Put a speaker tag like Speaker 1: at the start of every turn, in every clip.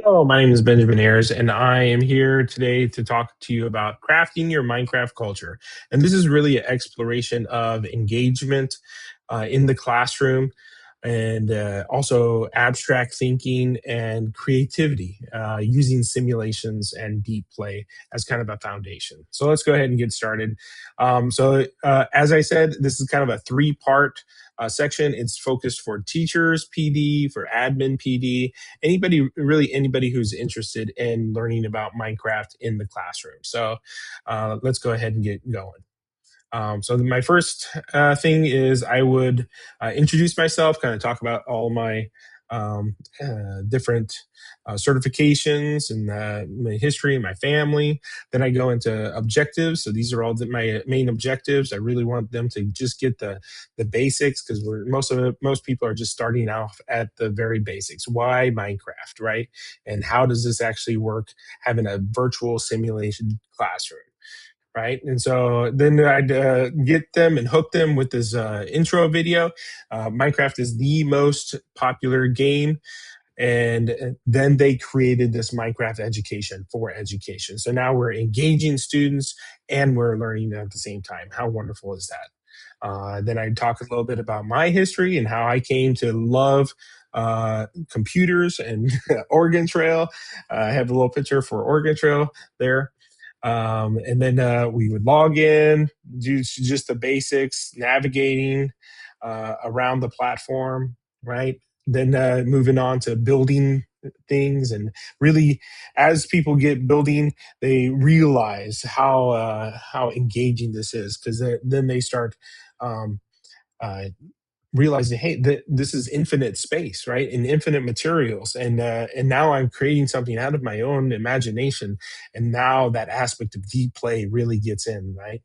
Speaker 1: Hello, my name is Benjamin Ayres, and I am here today to talk to you about crafting your Minecraft culture. And this is really an exploration of engagement in the classroom and also abstract thinking and creativity using simulations and deep play as kind of a foundation. So let's go ahead and get started. As I said, this is kind of a three-part section. It's focused for teachers, PD, for admin, PD, anybody who's interested in learning about Minecraft in the classroom. So let's go ahead and get going. So my first thing is I would introduce myself, kind of talk about all my different certifications and my history and my family. Then I go into objectives. So these are all my main objectives. I really want them to just get the basics because most people are just starting off at the very basics. Why Minecraft, right? And how does this actually work? Having a virtual simulation classroom, right? And so then I'd get them and hook them with this intro video. Minecraft is the most popular game. And then they created this Minecraft education for education. So now we're engaging students and we're learning at the same time. How wonderful is that? Then I talk a little bit about my history and how I came to love computers and Oregon Trail. I have a little picture for Oregon Trail there. And then we would log in, do just the basics, navigating around the platform, right? Then moving on to building things, and really, as people get building, they realize how engaging this is because then they start um, uh, realizing, hey, this is infinite space, right, and infinite materials, and now I'm creating something out of my own imagination, and now that aspect of deep play really gets in, right?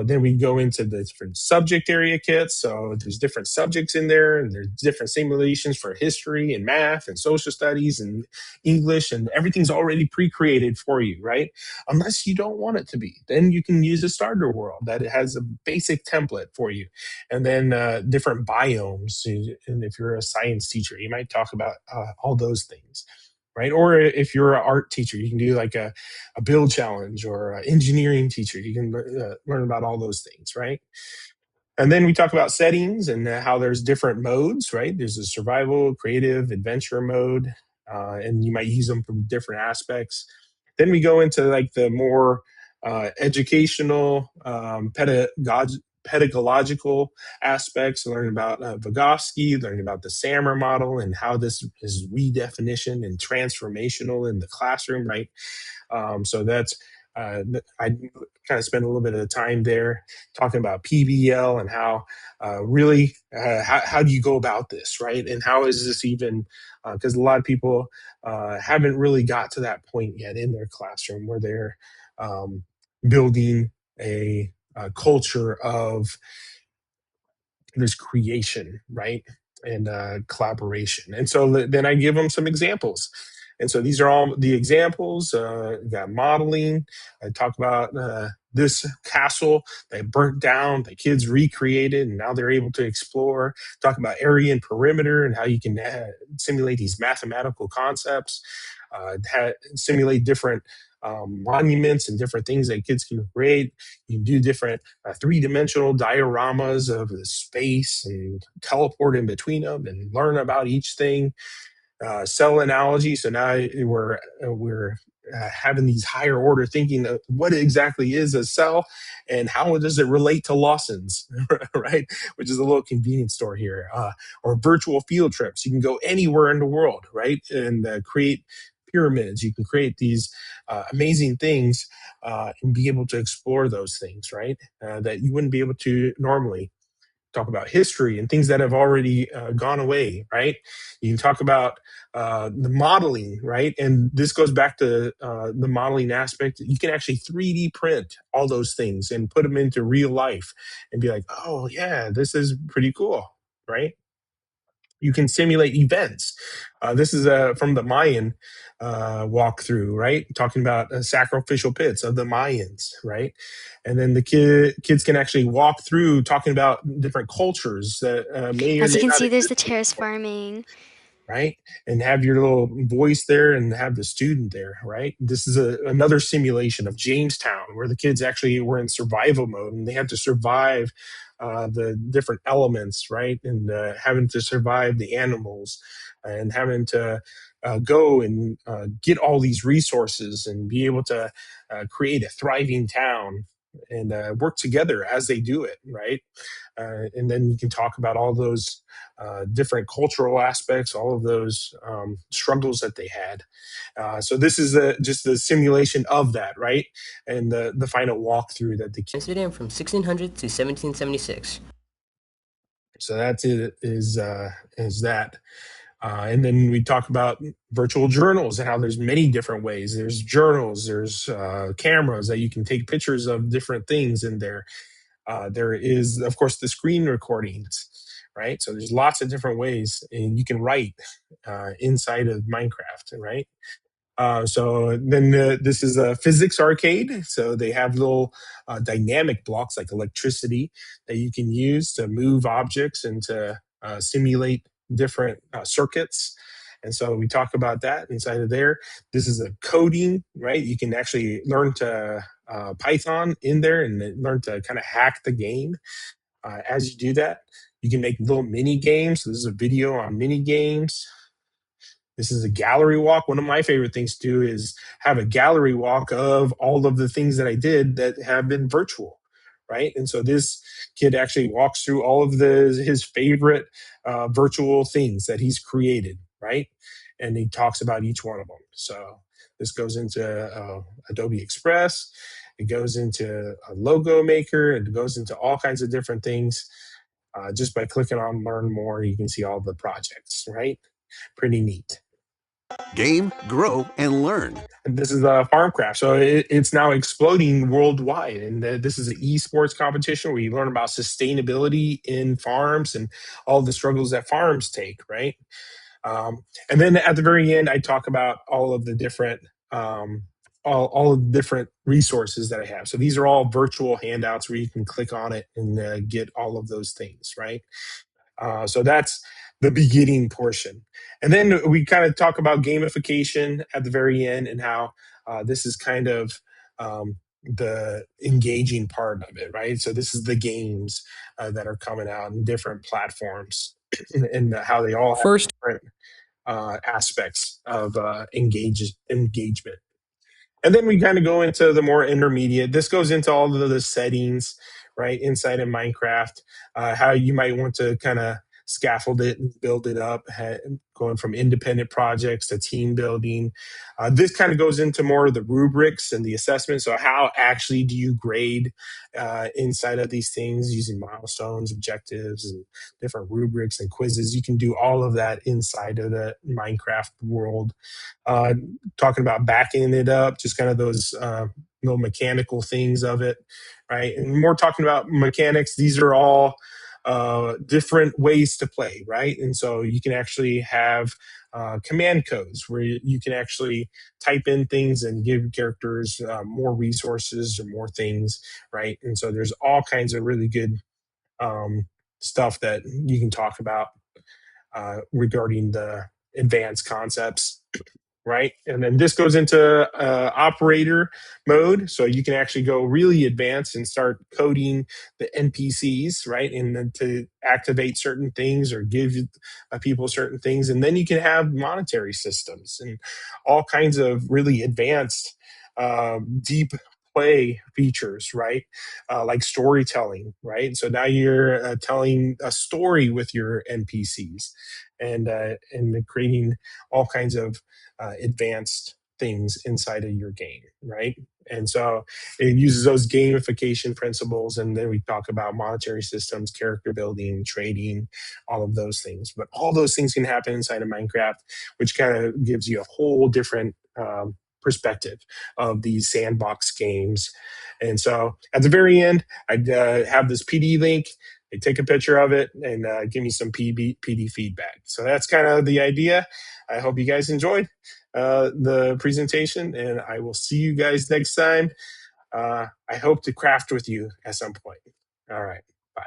Speaker 1: Then we go into the different subject area kits. So there's different subjects in there, and there's different simulations for history and math and social studies and English, and everything's already pre-created for you, right? Unless you don't want it to be, then you can use a starter world that has a basic template for you, and then different biomes. And if you're a science teacher, you might talk about all those things, right? Or if you're an art teacher, you can do like a build challenge, or an engineering teacher, you can learn about all those things, right? And then we talk about settings and how there's different modes, right? There's a survival, creative, adventure mode, and you might use them from different aspects. Then we go into like the more educational, pedagogical aspects, learning about Vygotsky, learning about the Sammer model and how this is redefinition and transformational in the classroom, right? So that's I kind of spend a little bit of time there talking about PBL and how really how do you go about this, right? And how is this even because a lot of people haven't really got to that point yet in their classroom where they're um, building a culture of this creation, right? And collaboration. And so then I give them some examples. And so these are all the examples. Got modeling. I talk about this castle that burnt down, the kids recreated, and now they're able to explore. Talk about area and perimeter and how you can simulate these mathematical concepts, simulate different monuments and different things that kids can create. You can do different three-dimensional dioramas of the space and teleport in between them and learn about each thing. Cell analogy. So now we're having these higher order thinking of what exactly is a cell and how does it relate to Lawson's, right? Which is a little convenience store here. Or virtual field trips. You can go anywhere in the world, right? And create pyramids. You can create these amazing things and be able to explore those things, right? That you wouldn't be able to normally. Talk about history and things that have already gone away, right? You can talk about the modeling, right? And this goes back to the modeling aspect. You can actually 3D print all those things and put them into real life and be like, oh, yeah, this is pretty cool, right? You can simulate events. This is from the Mayan walkthrough, right? Talking about sacrificial pits of the Mayans, right? And then the kids can actually walk through talking about different cultures that may or
Speaker 2: As you
Speaker 1: may
Speaker 2: can
Speaker 1: not
Speaker 2: see, there's
Speaker 1: exist
Speaker 2: the terrace
Speaker 1: anymore,
Speaker 2: farming.
Speaker 1: right? And have your little voice there and have the student there, right? This is another simulation of Jamestown where the kids actually were in survival mode and they had to survive the different elements, right? And having to survive the animals and having to go and get all these resources and be able to create a thriving town and work together as they do it, right? And then you can talk about all those different cultural aspects, all of those struggles that they had. So this is just the simulation of that, right? And the final walkthrough that the
Speaker 2: Amsterdam from 1600 to 1776.
Speaker 1: so that's it is that. And then we talk about virtual journals and how there's many different ways. There's journals, there's cameras that you can take pictures of different things in there. There is, of course, the screen recordings, right? So there's lots of different ways, and you can write inside of Minecraft, right? So then this is a physics arcade. So they have little dynamic blocks like electricity that you can use to move objects and to simulate different circuits. And so we talk about that inside of there. This is a coding, right? You can actually learn to Python in there and learn to kind of hack the game. As you do that, you can make little mini games. So this is a video on mini games. This is a gallery walk. One of my favorite things to do is have a gallery walk of all of the things that I did that have been virtual, right? And so this kid actually walks through all of his favorite virtual things that he's created, right? And he talks about each one of them. So this goes into Adobe Express. It goes into a logo maker. It goes into all kinds of different things. Just by clicking on Learn More, you can see all the projects, right? Pretty neat.
Speaker 3: Game, grow, and learn.
Speaker 1: And this is Farmcraft, so it's now exploding worldwide. And this is an esports competition where you learn about sustainability in farms and all the struggles that farms take, right? And then at the very end, I talk about all of the different all of the different resources that I have. So these are all virtual handouts where you can click on it and get all of those things, right? So that's the beginning portion. And then we kind of talk about gamification at the very end and how this is kind of the engaging part of it, right? So this is the games that are coming out in different platforms and how they all have
Speaker 2: First,
Speaker 1: different aspects of engagement. And then we kind of go into the more intermediate. This goes into all of the settings, right, inside of Minecraft, how you might want to kind of scaffold it and build it up, going from independent projects to team building. This kind of goes into more of the rubrics and the assessment. So, how actually do you grade inside of these things using milestones, objectives, and different rubrics and quizzes? You can do all of that inside of the Minecraft world. uh, Talking about backing it up, just kind of those little mechanical things of it, right? And more talking about mechanics. These are all different ways to play, right? And so you can actually have command codes where you can actually type in things and give characters more resources or more things, right? And so there's all kinds of really good um, stuff that you can talk about regarding the advanced concepts, right? And then this goes into operator mode. So you can actually go really advanced and start coding the NPCs, right? And then to activate certain things or give people certain things. And then you can have monetary systems and all kinds of really advanced, deep play features, right? Like storytelling, right? So now you're telling a story with your NPCs and creating all kinds of advanced things inside of your game, right? And so it uses those gamification principles. And then we talk about monetary systems, character building, trading, all of those things. But all those things can happen inside of Minecraft, which kind of gives you a whole different perspective of these sandbox games. And so at the very end, I'd have this PD link. They take a picture of it and give me some PD feedback. So that's kind of the idea. I hope you guys enjoyed the presentation, and I will see you guys next time. I hope to craft with you at some point. All right. Bye.